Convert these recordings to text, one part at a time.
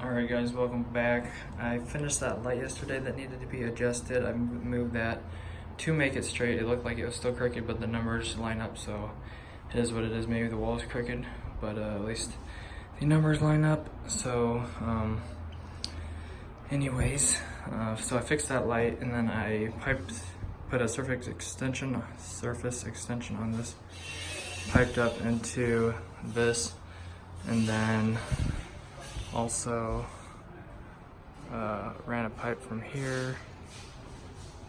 Alright guys, welcome back. I finished that light yesterday that needed to be adjusted. I moved that to make it straight. It looked like it was still crooked, but the numbers line up, so it is what it is. Maybe the wall is crooked, but at least the numbers line up. So anyways, so I fixed that light, and then I put a surface extension on this, piped up into this, and then also ran a pipe from here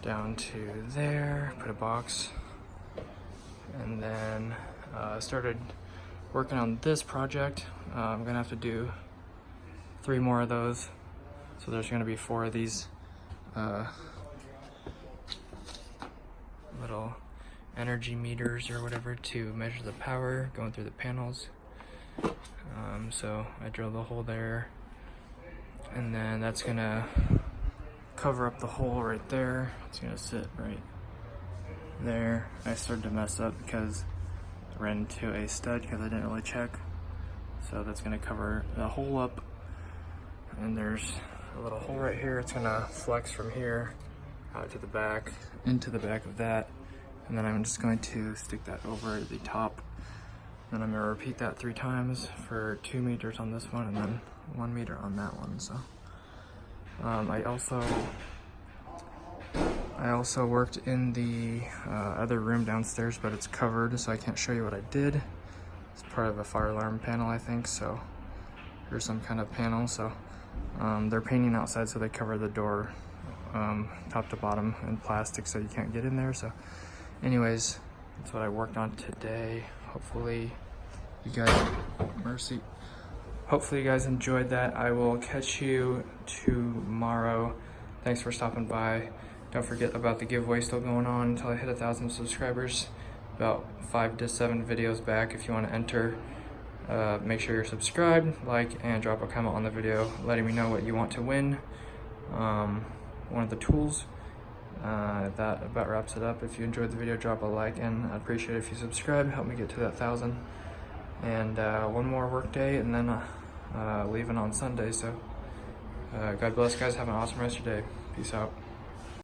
down to there, put a box, and then started working on this project. I'm gonna have to do 3 more of those, so there's gonna be 4 of these little energy meters or whatever to measure the power going through the panels. So I drilled a hole there, and then that's gonna cover up the hole right there. It's gonna sit right there. I started to mess up because I ran into a stud because I didn't really check. So that's gonna cover the hole up, and there's a little hole right here. It's gonna flex from here out to the back, into the back of that, and then I'm just going to stick that over the top. Then I'm gonna repeat that 3 times for 2 meters on this one and then 1 meter on that one. So I also worked in the other room downstairs, but it's covered, so I can't show you what I did. It's part of a fire alarm panel, I think, so or some kind of panel. So they're painting outside, so they cover the door top to bottom in plastic, so you can't get in there. So anyways, that's what I worked on today. Hopefully you guys enjoyed that. I will catch you tomorrow. Thanks for stopping by. Don't forget about the giveaway still going on until I hit 1,000 subscribers. About 5 to 7 videos back. If you want to enter, make sure you're subscribed, like, and drop a comment on the video letting me know what you want to win. One of the tools. That about wraps it up. If you enjoyed the video, drop a like, and I'd appreciate it if you subscribe. Help me get to that 1,000. And 1 more work day, and then leaving on Sunday. So God bless, guys. Have an awesome rest of your day. Peace out.